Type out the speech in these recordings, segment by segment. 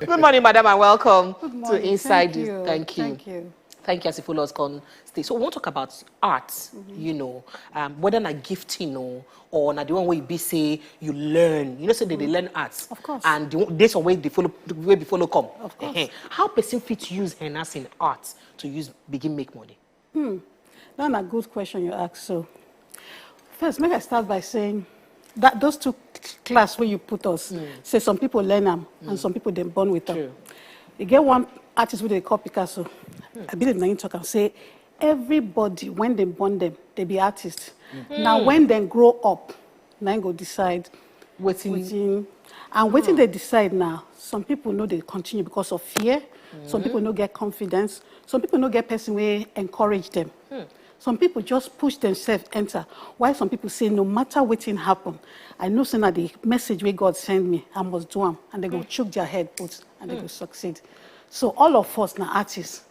Good morning, madam, and welcome Good morning. to Inside. Thank you. Thank you. Thank you. Thank you as you follow us on stage. So we want to talk about art, you know, whether na gifting or na the one where you be say you learn. You know, say they learn arts. Of course. And there's a way they follow come. Of course. How person fit use hennas in art to begin make money? That's a good question you ask. So first, maybe I start by saying that those two class where you put us, say some people learn them and some people they born with them. You get one artist with they call Picasso. I believe na him talk and say everybody when they born them, they be artists. Now when they grow up, now go decide waiting and waiting they decide now. Some people know they continue because of fear. Some people no get confidence. Some people no get person where encourage them. Some people just push themselves enter. While some people say no matter what happen, I know saying that the message where God send me, I must do them, and they go choke their head out and they go succeed. So all of us now artists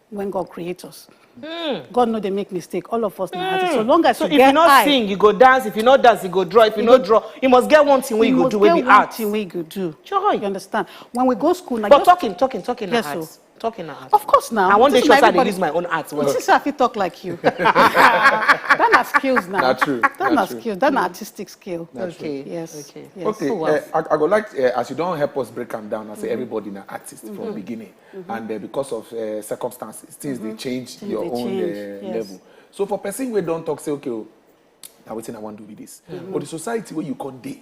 when God create us. God know they make mistake. All of us now artists. So long as so you if get you not sing, you go dance. If you not dance, you go draw. If you not draw, you must get one thing where you go do with the art. Thing where you go do. Joy. You understand? When we go school now. But talking yes, art. so. Talking art. Of course now. I want to show that they use my own art. This is how I talk like you. That's not skills now. Not true. That's not skills. That's an artistic skill. Okay. Yes. Okay. Yes. Okay, So well. I go like, as you don't help us break them down, I say everybody an artist from beginning. And because of circumstances, things they change your own yes. level. So for person we don't talk, say, okay, now waiting I want to do with this. But the society where you can dey,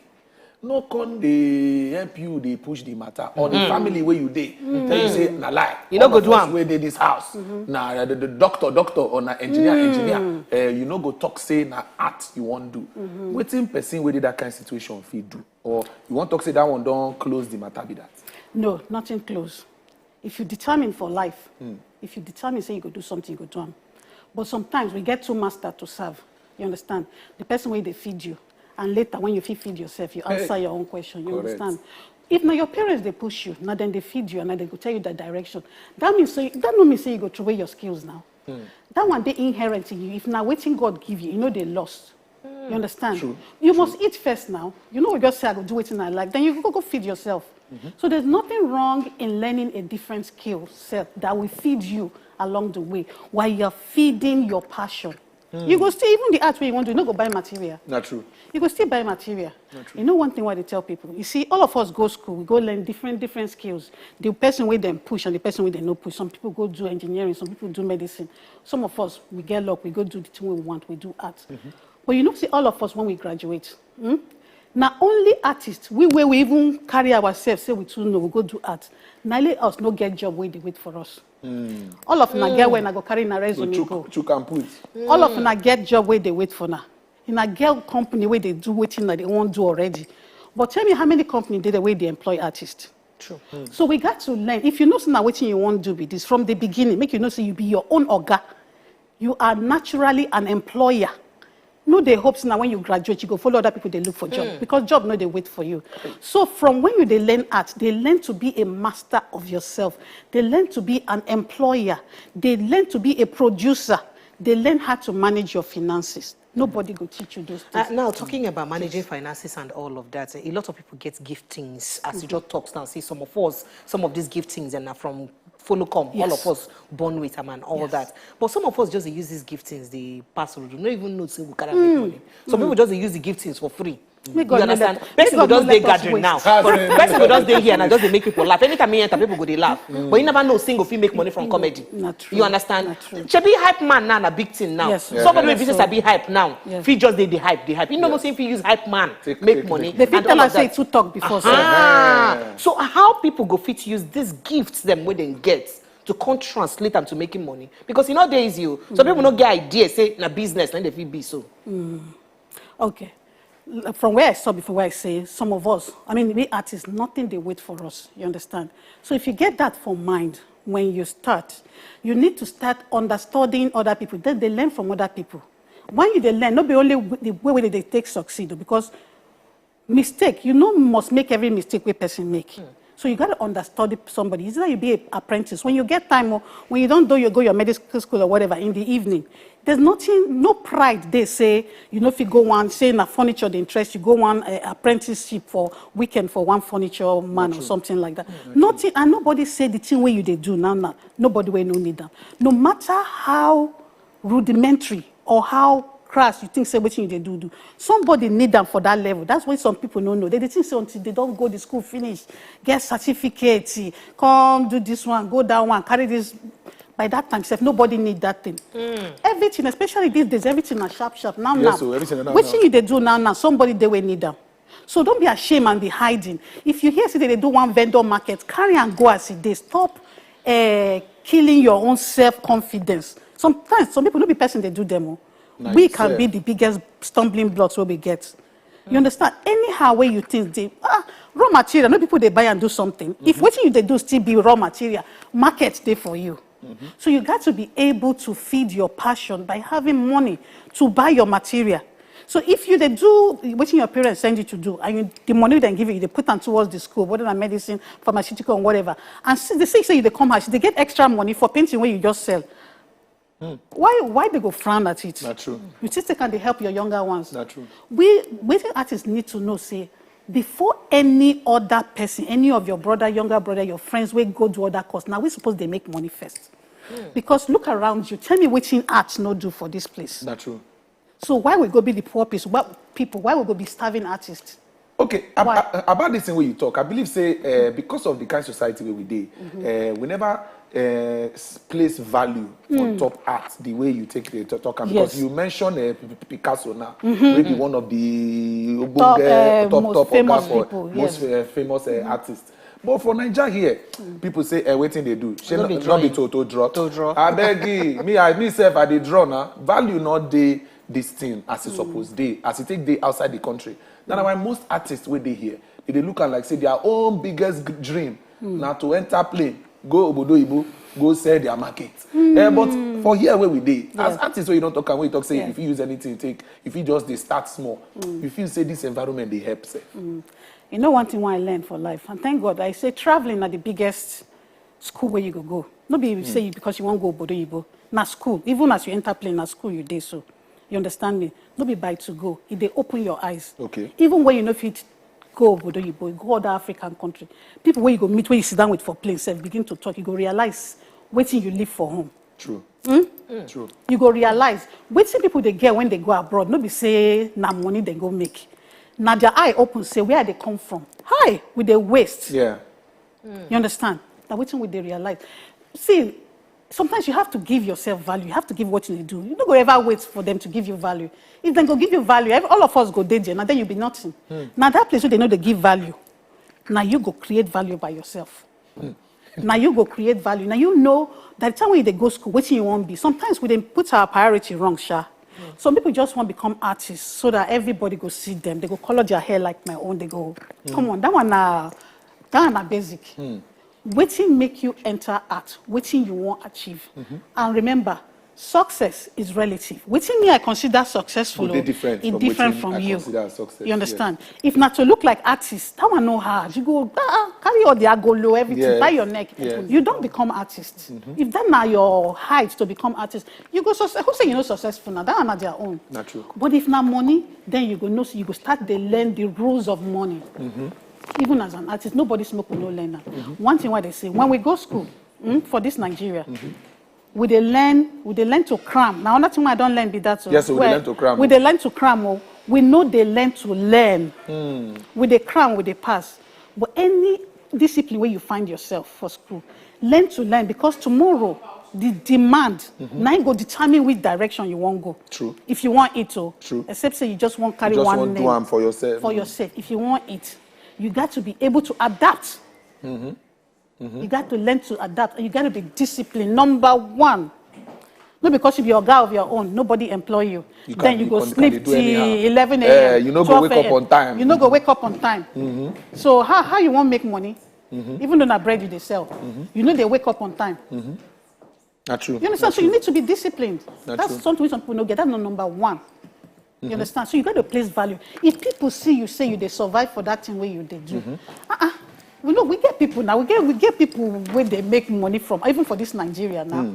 no con they help you, they push the matter. Or the family where you dey, tell you say, na lie. You no go do am. where they this house. Now the doctor or na engineer, you no go talk say na art you want do. Waiting person where that kind of situation fit do. Or you want to talk say that one don't close the matter be that. No, nothing close. If you determine for life, if you determine say you go do something, you go do them. But sometimes we get too master to serve. You understand? The person where they feed you. And later, when you feed yourself, you answer your own question. You understand? If now your parents they push you, now then they feed you, and now they go tell you the direction. That means that don't mean say you go throw away your skills now. That one they inherent in you. If now waiting God give you, you know they lost. You understand? You must eat first now. You know, you just say I go do it in my life. Then you go feed yourself. So there's nothing wrong in learning a different skill set that will feed you along the way while you're feeding your passion. You go still, even the art where you want to, you not go buy material. Not true. You go still buy material. You know one thing why they tell people, you see, all of us go school, we go learn different skills. The person where them push and the person where they no push. Some people go do engineering, some people do medicine. Some of us, we get luck, we go do the thing we want, we do art. But you know, see, all of us when we graduate, now only artists, we even carry ourselves, say we too know, we go do art. Now let us no get job where they wait for us. All of them get when I go carry in a resume go. All of them get job where they wait for now. In a girl company where they do waiting that they won't do already. But tell me how many companies did the way they employ artists? True. So we got to learn. If you know now waiting you want to do with this from the beginning, make you know so you be your own orga. You are naturally an employer. No, they hope now when you graduate, you go follow other people, they look for job. Because job, no, they wait for you. So from when they learn art, they learn to be a master of yourself. They learn to be an employer. They learn to be a producer. They learn how to manage your finances. Nobody will teach you those things. Now, talking about managing finances and all of that, a lot of people get giftings. As you just talk now, see some of these giftings and are from follow come. All of us born with them and all that. But some of us just use these giftings, they pass through. Don't even know we can't make money. Some people just use the giftings for free. You understand? Person will just dey gathering now. Person will just dey here and just dey make people laugh. Anytime you enter, people go dey laugh. But you never know single fee make money from comedy. You understand? Be hype man now a big thing now. Somebody with business be hype now. Fee just dey the hype. You know what I'm saying? Fee use hype man make money. The fit tell us say to talk before. So how people go fit use these gifts them when they get to come translate them to making money? Because you know there is you. Some people don't get ideas say na business and they feel be so. Okay. From where I saw before, where I say some of us, I mean, we artists, nothing they wait for us. You understand? So if you get that for mind when you start, you need to start understanding other people. Then they learn from other people. When you they learn, not be only the way they take succeed, because mistake, you know, must make every mistake where person make. So you got to understudy somebody. It's like you be an apprentice. When you get time, or when you don't do, you go your medical school or whatever in the evening. There's nothing, no pride. They say, you know, if you go on, say in a furniture, the interest, you go on apprenticeship for weekend for one furniture man or something like that. Nothing, and nobody say the thing where you they do now. Nobody will no need them. No matter how rudimentary or how crass you think say what you they do. Somebody need them for that level. That's why some people don't know. They think so until they don't go to school, finish, get certificate, come do this one, go that one, carry this. By that time, nobody need that thing. Everything, especially these days, everything is sharp. Now. So everything now. What you they do now, somebody they will need them. So don't be ashamed and be hiding. If you hear say they do one vendor market, carry and go as it they stop killing your own self-confidence. Sometimes some people don't be person they do demo. Nice, we can be the biggest stumbling blocks where we get. You understand? Anyhow, where you think they raw material, no people they buy and do something. If what you they do still be raw material, market there for you. So you got to be able to feed your passion by having money to buy your material. So if you they do what your parents send you to do, and the money they give you, they put them towards the school, whether it's medicine, pharmaceutical, or whatever, and they say you they come out, they get extra money for painting where you just sell. Why they go frown at it? Not true. You still can they help your younger ones? Not true. We artists need to know, say, before any other person, any of your brother, younger brother, your friends, we go do other course. Now we suppose they make money first. Because look around you, tell me what arts no do for this place. Not true. So why we go be the poor people? Why we go be starving artists? Okay, about this thing where you talk, I believe say because of the kind of society where we did, we never place value on top art the way you take the talk. Because you mentioned Picasso now, maybe one of the top famous for people, most famous artists. But for Nigeria here, people say, waiting they do. She not be to draw. I beg you, me self I dey draw now. Value not dey this thing as it supposed dey, as it take day outside the country. Now why most artists where they here, they look and like say their own biggest dream now to enter plane, go obodo ibo, go sell their market. But for here where we dey, as artists where you don't talk and where you talk say if you use anything, take if you just they start small, you feel say this environment they help say. You know one thing I learned for life, and thank God, I say traveling are the biggest school where you go. Not be say because you won't go obodo ibo. Na school, even as you enter plane, na school you dey so. You understand me? Not be by to go. If they open your eyes. Okay. Even when you know if you go obodo ibo, go other African country, people where you go meet, where you sit down with for plane, begin to talk, you go realize waiting you live for home. True. True. You go realize waiting people they get when they go abroad. Not be say na money they go make. Now their eye open, say where they come from. Hi, with the waste. Yeah. You understand? Now waiting with they realize. See, sometimes you have to give yourself value. You have to give what you do. You don't go ever wait for them to give you value. If they go give you value, all of us go there, and then you'll be nothing. Now that place where they know they give value. Now you go create value by yourself. Now you go create value. Now you know that time when they go school, what you want to be. Sometimes we then put our priority wrong, Sha. Some people just want to become artists so that everybody go see them. They go color their hair like my own. They go, come on, that one na basic. Waiting make you enter art. Waiting you want achieve. And remember, success is relative. Waiting me I consider successful. It's different from you. Success, you understand? If not to look like artist, that one no hard. You go carry all the agolo, everything, tie your neck. You don't become artist. If that now your height to become artist, you go success. Who say you know successful now? That are not their own. Not true. But if not money, then you go know. You go start to learn the rules of money. Even as an artist, nobody smoke will no learn that. One thing what they say when we go school for this Nigeria. We they learn to cram. Now another thing I don't learn be that. Yes, so we learn to cram. We they learn to cram. We know they learn to learn. We they cram, we they pass. But any discipline where you find yourself for school, learn to learn because tomorrow the demand now go determine which direction you want to go. True. If you want it to. True. Except say you just want carry you just one want name. Do one for yourself. For yourself. If you want it, you got to be able to adapt. You got to learn to adapt, and you got to be disciplined. Number one, not because if you're a guy of your own, nobody employ you. Then you go sleep till 11 a.m. You know go wake up on time. You know go wake up on time. So how you want make money? Even though na bread you they sell, you know they wake up on time. Not true. You understand? So you need to be disciplined. That's true. Something some people don't get. That's not number one. You understand? So you got to place value. If people see you say you they survive for that thing where you they do, we get people now. We get people where they make money from, even for this Nigeria now.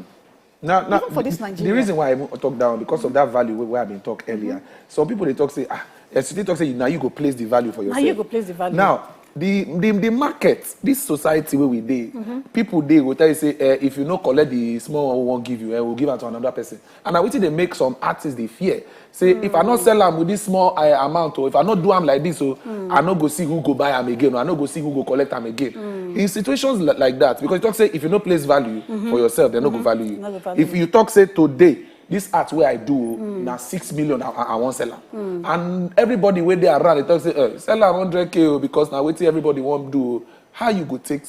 Now, for this Nigeria. the reason why I talk down because of that value where I've been talk earlier. Some people they talk say, they talk say now you go place the value for yourself. Now you go place the value. Now, the market, this society where we dey, people they will tell you say, if you no collect the small one we won't give you, we'll give it to another person. And I wish they make some artists they fear. Say if I not sell them with this small amount, or if I not do them like this, so I not go see who go buy them again, or I not go see who go collect them again. In situations like that, because you talk say if you no place value for yourself, they no go value you. If you talk say today, this art where I do now 6 million I won't sell them. And everybody where they around, they talk say sell them 100K because now wait till everybody won't do. How you go take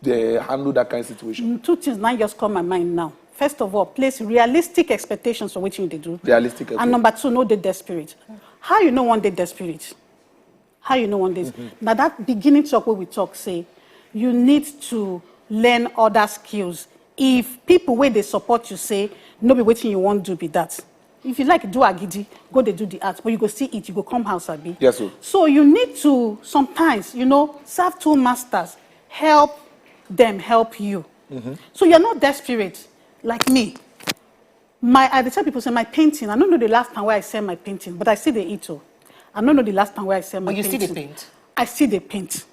the handle that kind of situation? Two things now just come my mind now. First of all, place realistic expectations for what you need to do. Realistic. Okay. And number two, know the desperate. How you know one day desperate? How you know one day? Now that beginning talk where we talk say, you need to learn other skills. If people where they support you say, no be waiting you want to do be that. If you like do agidi, go they do the art, but you go see it, you go come house abi. Yes, sir. So you need to sometimes, serve two masters, help them help you. So you're not desperate. Like me, I tell people say my painting. I don't know the last time where I sell my painting, but I see the eat. I don't know the last time where I sell my painting. But you see the paint? I see the paint.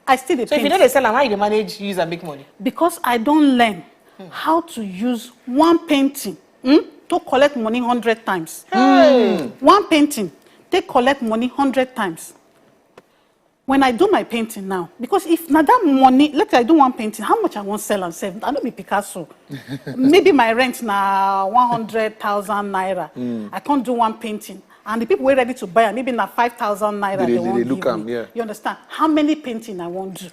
I see the paint. So if you know they sell them, how you manage, use and make money? Because I don't learn how to use one painting to collect money 100 times. One painting, they collect money 100 times. When I do my painting now, because if now that money, let's say I do one painting, how much I want sell and save? I don't be Picasso. Maybe my rent now 100,000 naira. I can't do one painting. And the people were ready to buy it, maybe now 5,000 naira they won't give me. You understand? How many painting I won't do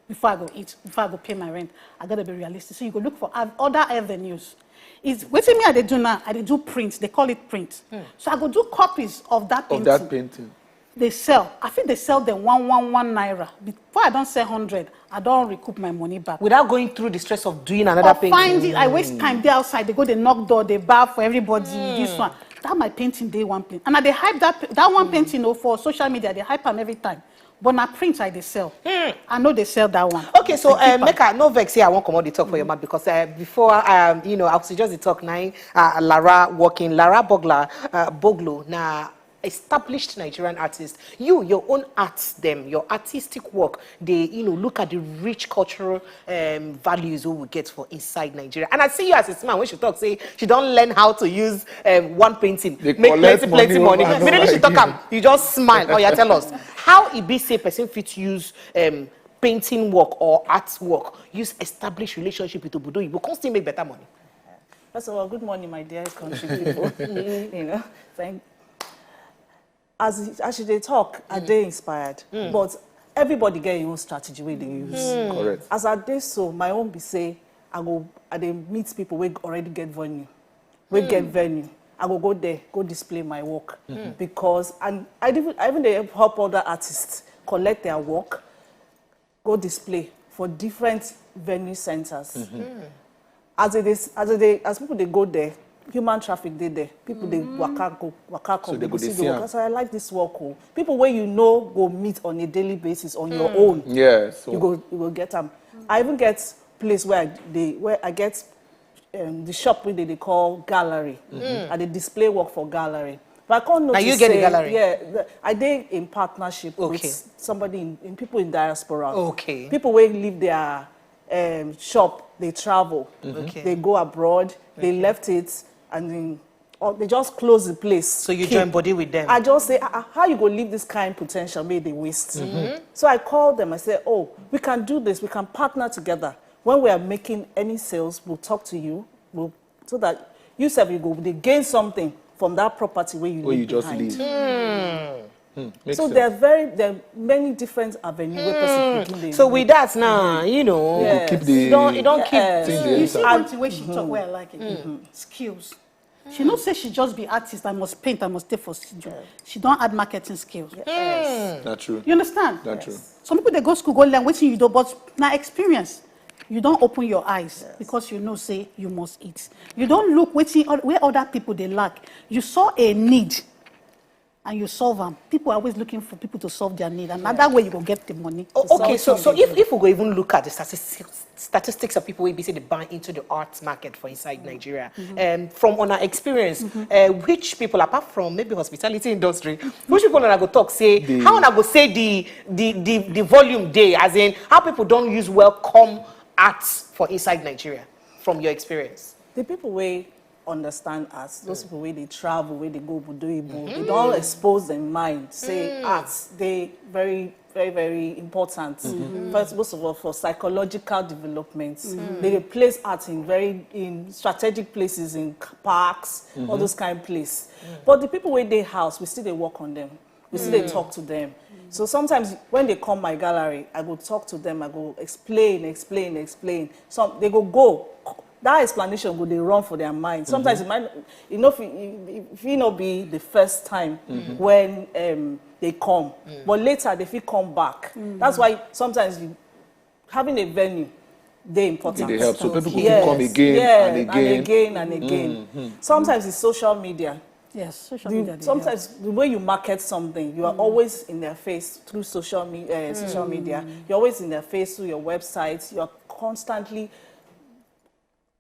before I go eat, before I go pay my rent? I gotta be realistic. So you go look for other avenues. What me I do now? I do print. They call it print. So I go do copies of that painting. They sell. I think they sell them 111 naira. Before I don't sell 100, I don't recoup my money back. Without going through the stress of doing another painting. Find it. I waste time there outside. They go, they knock door, they bar for everybody. This one. That my painting day one paint. And they hype that one painting for social media. They hype them every time. But na print they sell. I know they sell that one. Okay, so make a no vex here. I won't come on the talk for your mouth because before I was just the talk now. Lara Boglo now. Established Nigerian artists, your own arts, your artistic work, they look at the rich cultural values we get for inside Nigeria. And I see you as a man when she talk, say she don't learn how to use one painting, make plenty money. Immediately she talk, you just smile or you tell us how it be say person fit use painting work or art work, use established relationship with Obodo, you can still make better money. First of all, good morning, my dear country people. Thank. As they talk, are they inspired? But everybody get your own strategy where they use. Correct. As I do so, my own be say, I they meet people who already get venue. Get venue. I go there, go display my work. Because, and I even they help other artists collect their work, go display for different venue centers. As people they go there, human traffic there. People they waka come. So they go see see the work. So I like this work. People where go meet on a daily basis on your own. Yes. You go get them. I even get place where I get the shop where they call gallery. And they display work for gallery. But I can't notice. Now you get a gallery. Yeah, I did in partnership with somebody in people in diaspora. Okay. People where live their shop, they travel. They go abroad. They left it. And then they just close the place. So you join body with them. I just say, how you go leave this kind of potential? Maybe they waste. So I called them. I said, oh, we can do this. We can partner together. When we are making any sales, we'll talk to you, so that you said they gain something from that property where you leave behind. So sense. there are many different avenues where person can So with that now, Yes. Keep the you don't keep. You see one thing where she talk where I like it. Skills. She don't say she just be artist. I must paint. I must stay for studio. She don't add marketing skills. That's true. You understand? That's true. Some people they go school, go learn what you do, but now experience. You don't open your eyes because say you must eat. You don't look where other people they lack. You saw a need. and you solve them, people are always looking for people to solve their need, and that way you will get the money. Okay, so if we go even look at the statistics of people who say they buy into the arts market for inside Nigeria, from on our experience, which people, apart from maybe hospitality industry, which people are go talk say how I go say the volume day, as in how people don't use welcome arts for inside Nigeria, from your experience? The people wey understand us, those people where they travel, where they go Budoibo, they don't expose their mind, say arts, they very, very, very important. First, most of all, for psychological development. They place art in strategic places, in parks, all those kind of places. But the people where they house, we still they work on them. We still they talk to them. So sometimes when they come my gallery, I go talk to them, I go explain. So they go. That explanation go they run for their mind. Sometimes it might, if it not be the first time when they come, but later they feel come back. That's why sometimes having a venue, they important. They help so people can come again and again. Sometimes it's social media. Yes, social media. Sometimes the way you market something, you are always in their face through social media. You're always in their face through your websites. You are constantly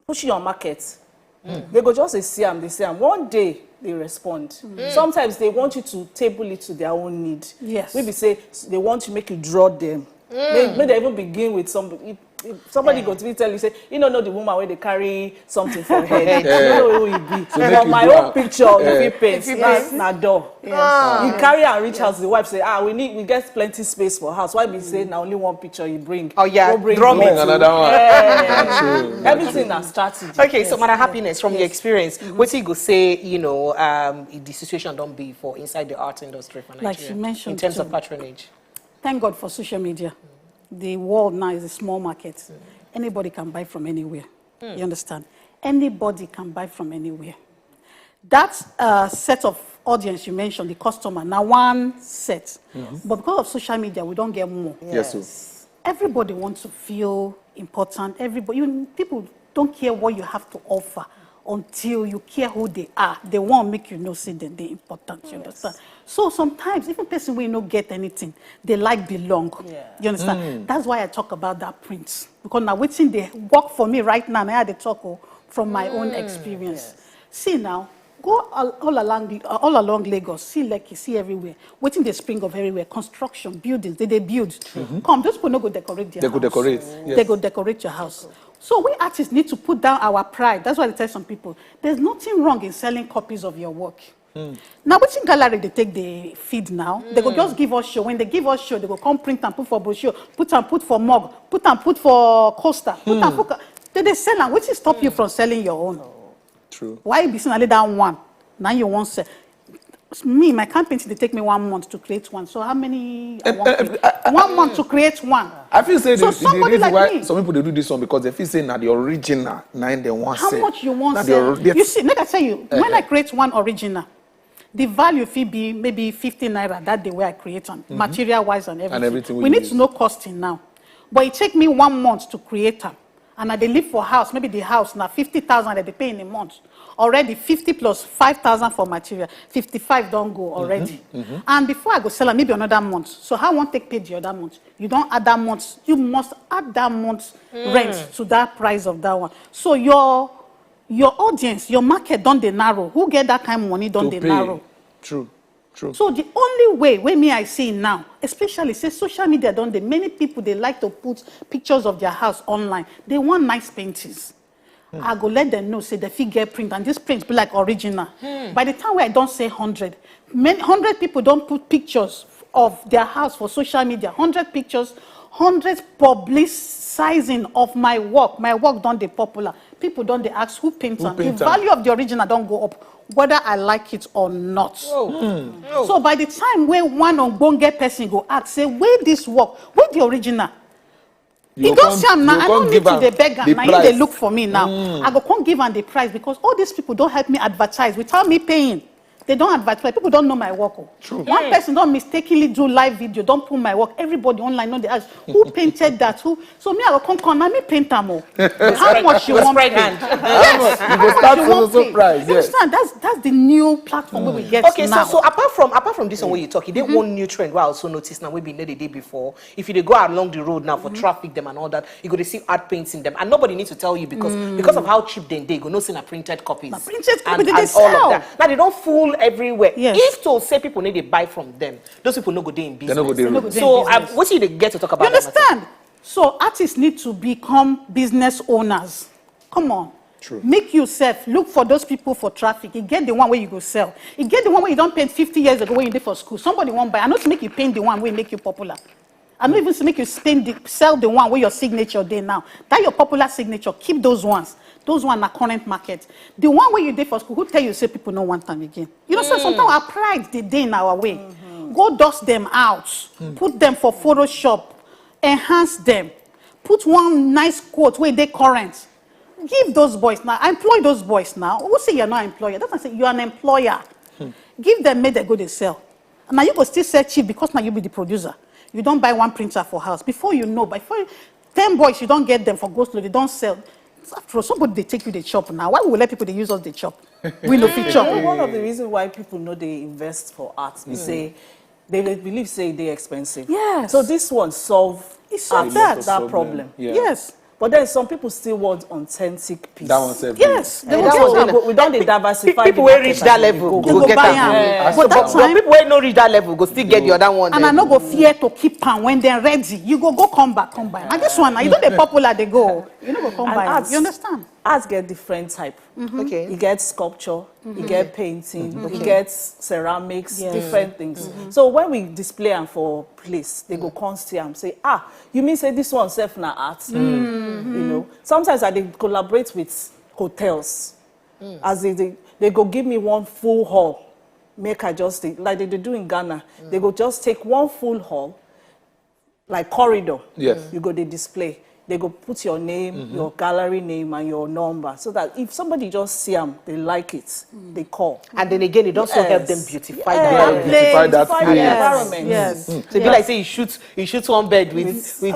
pushing your market. They go just see them. They say, one day they respond. Sometimes they want you to table it to their own need. Yes. Maybe say they want to make you draw them. Maybe they even begin with somebody. If somebody go to me tell you, say, you don't know the woman where they carry something for her head. You don't know who it be. So for my own picture, if you paint, na door. You carry and reach house, the wife say, we get plenty space for house. Why be say now only one picture you bring? Oh yeah, bring draw me another one. Everything na strategy. Okay, so Madam Happiness, from your experience, what you go say, the situation don't be for inside the art industry for Nigeria, like she mentioned, in terms of patronage? Thank God for social media. The world now is a small market. Anybody can buy from anywhere. You understand? Anybody can buy from anywhere. That set of audience you mentioned, the customer, now one set. But because of social media, we don't get more. Yes. Everybody wants to feel important. People don't care what you have to offer until you care who they are. They won't make you know, say that they're important. You understand? So sometimes, even person will not get anything, they like belong. You understand? That's why I talk about that print. Because now, waiting they work for me right now, and I had to talk from my own experience. See now, go all along Lagos, see Lekki, see everywhere. Waiting the spring of everywhere, construction, buildings, they build. Come, those people no go decorate their house. They go decorate. Yes. They go decorate your house. So we artists need to put down our pride. That's why I tell some people, there's nothing wrong in selling copies of your work. Now, which in gallery they take the feed now? They go just give us show. When they give us show, they go come print and put for brochure, put for mug, put for coaster, they sell and which is stop you from selling your own? True. Why be selling that one? Now you want sell. Me, my campaign, they take me 1 month to create one. So how many? 1 month to create one. I feel say so the reason like why me, some people they do this one because they feel saying that the original nine they want. How much you want? You see, let I tell you, when I create one original, the value fee be maybe 50 naira that day where I create them, material wise and everything. We need to know costing now. But it take me 1 month to create them. And I they live for house, maybe the house now 50,000 that they pay in a month. Already 50 plus 5,000 for material, 55 don't go already. And before I go sell maybe another month. So how won't take pay the other month? You don't add that month. You must add that month's rent to that price of that one. So your audience, your market don't they narrow. Who get that kind of money don't they narrow? True. So the only way, when me I see now, especially say social media don't they, many people they like to put pictures of their house online. They want nice paintings. I go let them know, say the figure print, and this print be like original. By the time where I don't say 100, 100 people don't put pictures of their house for social media. 100 pictures, 100 publicizing of my work. My work don't they popular. People don't they ask who paints them. The value of the original don't go up, whether I like it or not. So by the time when one ongonge person go ask, say where this work, where the original. You don't see now. I don't need to the beggar. Now they look for me now. I go can't give them the price because all these people don't help me advertise without me paying. They don't advertise. People don't know my work. True. One person don't mistakenly do live video, don't put my work. Everybody online know they ask, who painted that? Who? So me, I will come, me paint them all. How much you want? Hand. Yes. You go start to surprise. You understand? That's the new platform where we get Okay, now. so apart from this one where you talk, you did one new trend where I also noticed now we been there the day before. If you dey go along the road now for traffic them and all that, you go to see art paints in them, and nobody needs to tell you because of how cheap they go. No see na printed copies. Na printed copy and they all sell. of that. Now they don't fool everywhere. Yes. If to say people need to buy from them, those people no go dey in business. They no go dey road. So what do you get to talk about? You understand? So artists need to become business owners. Come on. True. Make yourself look for those people for traffic. You get the one where you go sell. You get the one where you don't paint 50 years ago when you did for school. Somebody won't buy. I know to make you paint the one where make you popular. I know even to make you sell the one where your signature day now. That your popular signature. Keep those ones. Those ones are current market. The one where you did for school, who tell you say people don't want them again? You know, so sometimes our pride they day in our way. Go dust them out. Put them for Photoshop. Enhance them. Put one nice quote where they current. Give those boys now. Employ those boys now. Who say you're not an employer? That's not say you're an employer. Give them, make them go they sell. And now you go still sell cheap because now you be the producer. You don't buy one printer for house. Before you know, 10 boys, you don't get them for go slow. They don't sell. After all, somebody they take you the chop now. Why would we let people they use us the chop? We no fit chop. One of the reasons why people know they invest for art, we say they believe say they're expensive. Yes. So this one solve that problem. Yeah. Yes. But then some people still want authentic piece. That one said. Yes. They will will get get them. We don't diversify. People will reach that level. They go get buy am. am. But But that time, people will not reach that level. Go still get the other one. and I no go fear to keep am when they're ready. You go come back. And this one, now, you know the popular they go. You know go come And by. arts- You understand? Arts get different type. Okay. You get sculpture, you get painting, you get ceramics, Yes. different things. So when we display them for place, they go come see and say, you mean say this one self na art? You know, sometimes I dey collaborate with hotels, as they go give me one full hall, make I just like they do in Ghana. They go just take one full hall, like corridor. Yes. You go they display. They go put your name, your gallery name, and your number, so that if somebody just see them, they like it, they call. And then again, it also help them beautify Yeah, the beautify environment. that beautify the place. environment. Yes. So it'd be like say you shoot one bed with shoot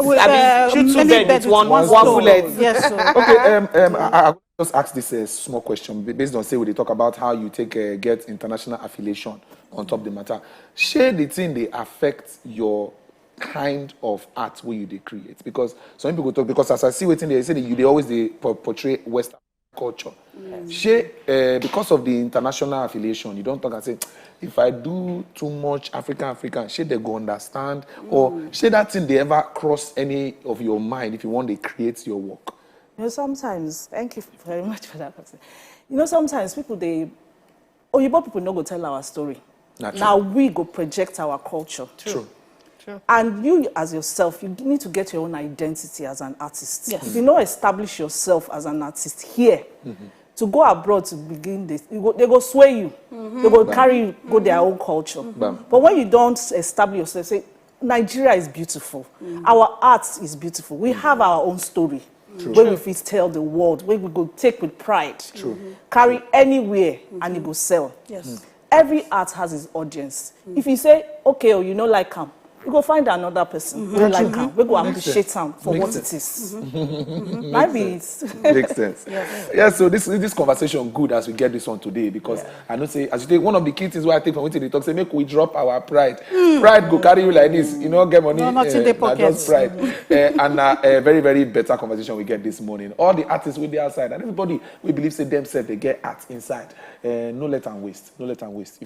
two many bed with one stone. bullet. Yes. So. Okay, I just ask this small question based on say we dey talk about how you take get international affiliation on top the matter. Share the thing they affect your kind of art where you they create, because some people talk, because as I see waiting they say that they always they portray Western culture. Share because of the international affiliation, you don't talk and say if I do too much African, share they go understand, or share that thing they ever cross any of your mind if you want to create your work. You know, sometimes, thank you very much for that question. You know, sometimes people Oyibo people no go tell our story. Naturally. Now we go project our culture. True. And you, as yourself, you need to get your own identity as an artist. Yes. If you don't establish yourself as an artist here, to go abroad to begin this, they go sway you. They go carry you, go their own culture. But when you don't establish yourself, say, Nigeria is beautiful. Our art is beautiful. We have our own story. Where we fit tell the world, where we go take with pride. Carry anywhere and it go sell. Yes. Every art has its audience. If you say, okay, you know like him, you go find another person who like him. We go appreciate him for what it is. Maybe it's Makes sense. Yeah, so this conversation good as we get this on today, because I know say as you take one of the key things where I take from what they talk, say make we drop our pride. Pride go carry you like this, you know, get money. No, not in the pockets. Just pride. And a very, very better conversation we get this morning. All the artists with the outside and everybody we believe say themselves they get art inside. No let them waste. No let them waste.